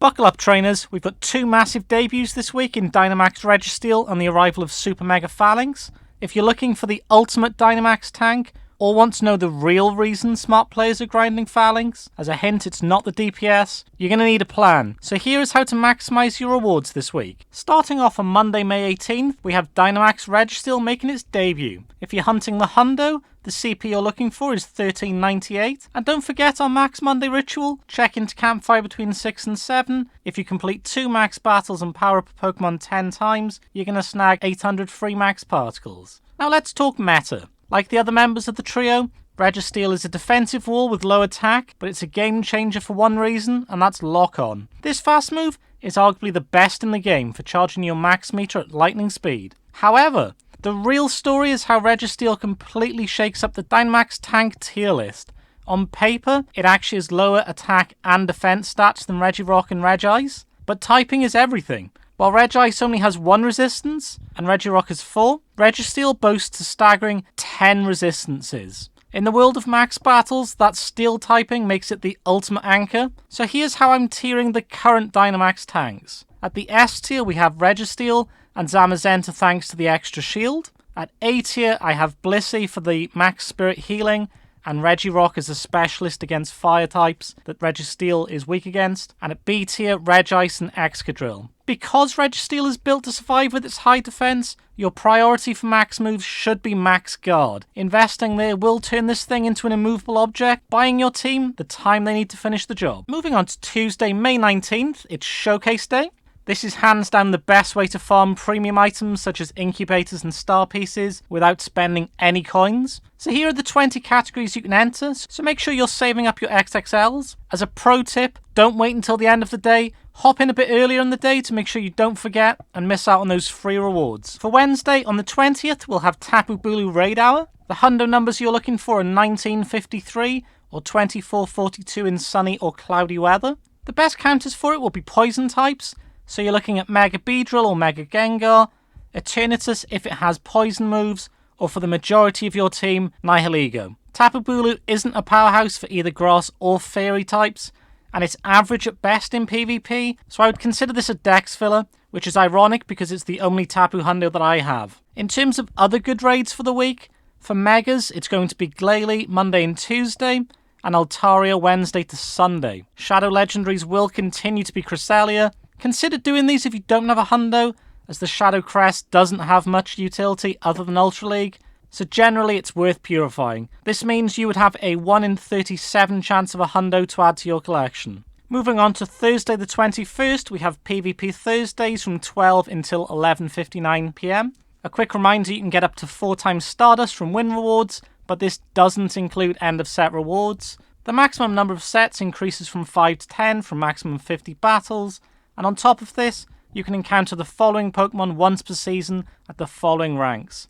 Buckle up, trainers. We've got two massive debuts this week in Dynamax Registeel and the arrival of Super Mega Falinks. If you're looking for the ultimate Dynamax tank, or want to know the real reason smart players are grinding Falinks, as a hint it's not the DPS, you're going to need a plan. So here is how to maximise your rewards this week. Starting off on Monday, May 18th, we have Dynamax Registeel making its debut. If you're hunting the hundo, the CP you're looking for is 1398. And don't forget our Max Monday ritual, check into Campfire between 6 and 7. If you complete 2 max battles and power up a Pokemon 10 times, you're going to snag 800 free max particles. Now let's talk meta. Like the other members of the trio, Registeel is a defensive wall with low attack, but it's a game changer for one reason, and that's lock on. This fast move is arguably the best in the game for charging your max meter at lightning speed. However, the real story is how Registeel completely shakes up the Dynamax tank tier list. On paper, it actually has lower attack and defense stats than Regirock and Regice, but typing is everything. While Regice only has 1 resistance, and Regirock has 4, Registeel boasts a staggering 10 resistances. In the world of max battles, that steel typing makes it the ultimate anchor, so here's how I'm tiering the current Dynamax tanks. At the S tier we have Registeel and Zamazenta thanks to the extra shield. At A tier I have Blissey for the max spirit healing, and Regirock is a specialist against fire types that Registeel is weak against. And at B tier, Regice and Excadrill. Because Registeel is built to survive with its high defense, your priority for max moves should be max guard. Investing there will turn this thing into an immovable object, buying your team the time they need to finish the job. Moving on to Tuesday, May 19th, it's Showcase Day. This is hands down the best way to farm premium items such as incubators and star pieces without spending any coins. So here are the 20 categories you can enter, so make sure you're saving up your XXLs. As a pro tip, don't wait until the end of the day, hop in a bit earlier in the day to make sure you don't forget and miss out on those free rewards. For Wednesday, on the 20th, we'll have Tapu Bulu Raid Hour. The hundo numbers you're looking for are 1953 or 2442 in sunny or cloudy weather. The best counters for it will be poison types, so you're looking at Mega Beedrill or Mega Gengar, Eternatus if it has poison moves, or for the majority of your team, Nihilego. Tapu Bulu isn't a powerhouse for either grass or fairy types, and it's average at best in PvP, so I would consider this a dex filler, which is ironic because it's the only Tapu hundo that I have. In terms of other good raids for the week, for Megas it's going to be Glalie Monday and Tuesday, and Altaria Wednesday to Sunday. Shadow Legendaries will continue to be Cresselia. Consider doing these if you don't have a hundo, as the Shadow Crest doesn't have much utility other than Ultra League, so generally it's worth purifying. This means you would have a 1 in 37 chance of a hundo to add to your collection. Moving on to Thursday the 21st, we have PvP Thursdays from 12 until 11:59 PM. A quick reminder, you can get up to 4 times Stardust from win rewards, but this doesn't include end of set rewards. The maximum number of sets increases from 5 to 10 from maximum 50 battles, and on top of this, you can encounter the following Pokemon once per season at the following ranks.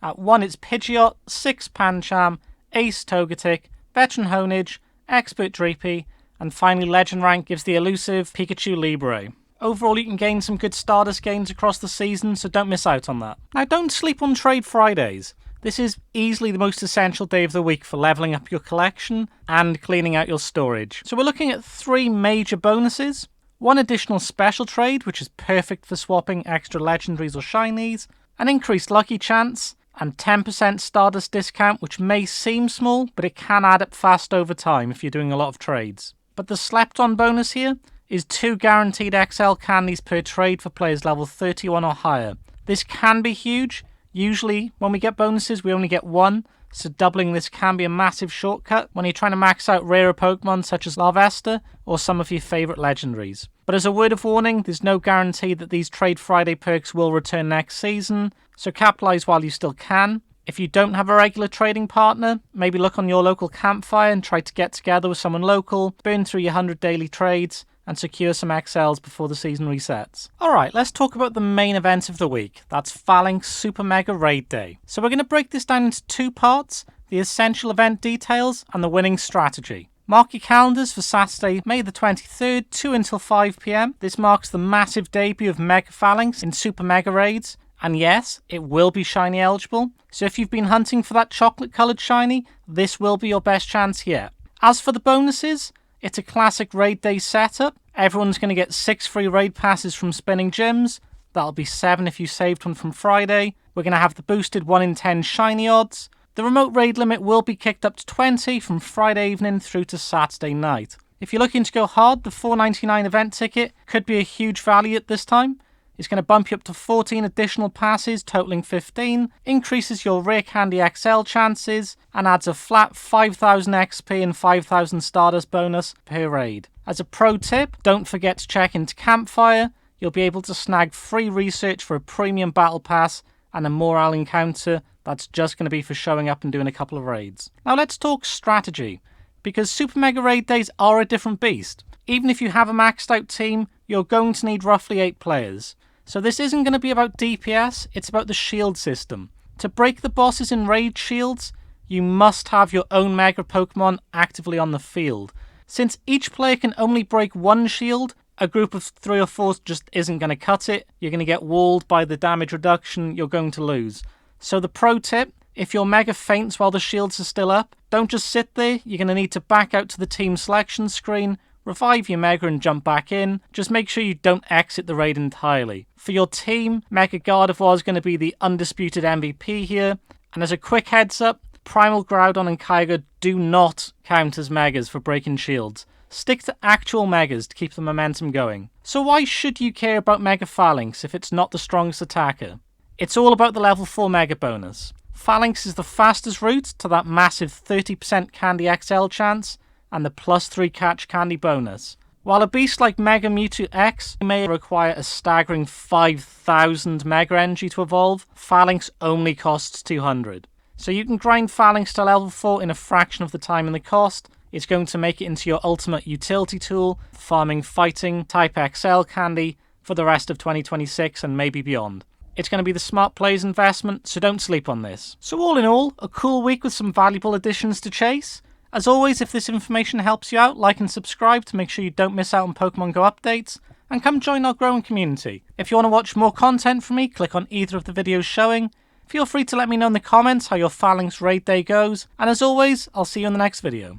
At 1 it's Pidgeot, 6 Pancham, Ace Togetic, Veteran Honedge, Expert Dreepy, and finally Legend rank gives the elusive Pikachu Libre. Overall you can gain some good Stardust gains across the season, so don't miss out on that. Now don't sleep on Trade Fridays. This is easily the most essential day of the week for leveling up your collection and cleaning out your storage. So we're looking at 3 major bonuses. 1 additional special trade, which is perfect for swapping extra legendaries or shinies, an increased lucky chance, and 10% Stardust discount, which may seem small, but it can add up fast over time if you're doing a lot of trades. But the slept on bonus here is 2 guaranteed XL candies per trade for players level 31 or higher. This can be huge. Usually when we get bonuses we only get 1, so doubling this can be a massive shortcut when you're trying to max out rarer Pokemon such as Larvesta or some of your favourite legendaries. But as a word of warning, there's no guarantee that these Trade Friday perks will return next season, so capitalise while you still can. If you don't have a regular trading partner, maybe look on your local campfire and try to get together with someone local, burn through your 100 daily trades, and secure some XLs before the season resets. Alright, let's talk about the main event of the week. That's Falinks Super Mega Raid Day. So we're going to break this down into 2 parts, the essential event details and the winning strategy. Mark your calendars for Saturday, May the 23rd, 2 until 5 PM. This marks the massive debut of Mega Falinks in Super Mega Raids. And yes, it will be shiny eligible. So if you've been hunting for that chocolate coloured shiny, this will be your best chance yet. As for the bonuses, It's a classic raid day setup. Everyone's going to get 6 free raid passes from spinning gyms. That'll be 7 if you saved one from Friday. We're going to have the boosted 1 in 10 shiny odds. The remote raid limit will be kicked up to 20 from Friday evening through to Saturday night. If you're looking to go hard, the $4.99 event ticket could be a huge value at this time. It's going to bump you up to 14 additional passes, totaling 15, increases your Rare Candy XL chances, and adds a flat 5,000 XP and 5,000 Stardust bonus per raid. As a pro tip, don't forget to check into Campfire. You'll be able to snag free research for a premium battle pass and a morale encounter that's just going to be for showing up and doing a couple of raids. Now let's talk strategy, because Super Mega Raid Days are a different beast. Even if you have a maxed out team, you're going to need roughly 8 players. So this isn't going to be about DPS, it's about the shield system. To break the bosses in raid shields, you must have your own Mega Pokemon actively on the field. Since each player can only break one shield, a group of 3 or 4 just isn't going to cut it. You're going to get walled by the damage reduction, you're going to lose. So the pro tip, if your Mega faints while the shields are still up, don't just sit there, you're going to need to back out to the team selection screen, revive your Mega and jump back in. Just make sure you don't exit the raid entirely. For your team, Mega Gardevoir is going to be the undisputed MVP here. And as a quick heads up, Primal Groudon and Kyogre do not count as Megas for breaking shields. Stick to actual Megas to keep the momentum going. So why should you care about Mega Falinks if it's not the strongest attacker? It's all about the level 4 Mega bonus. Falinks is the fastest route to that massive 30% Candy XL chance, and the +3 catch candy bonus. While a beast like Mega Mewtwo X may require a staggering 5,000 Mega Energy to evolve, Falinks only costs 200. So you can grind Falinks to level 4 in a fraction of the time and the cost. It's going to make it into your ultimate utility tool, farming fighting type XL candy for the rest of 2026 and maybe beyond. It's going to be the smart player's investment, so don't sleep on this. So all in all, a cool week with some valuable additions to chase. As always, if this information helps you out, like and subscribe to make sure you don't miss out on Pokemon Go updates, and come join our growing community. If you want to watch more content from me, click on either of the videos showing. Feel free to let me know in the comments how your Falinks raid day goes, and as always, I'll see you in the next video.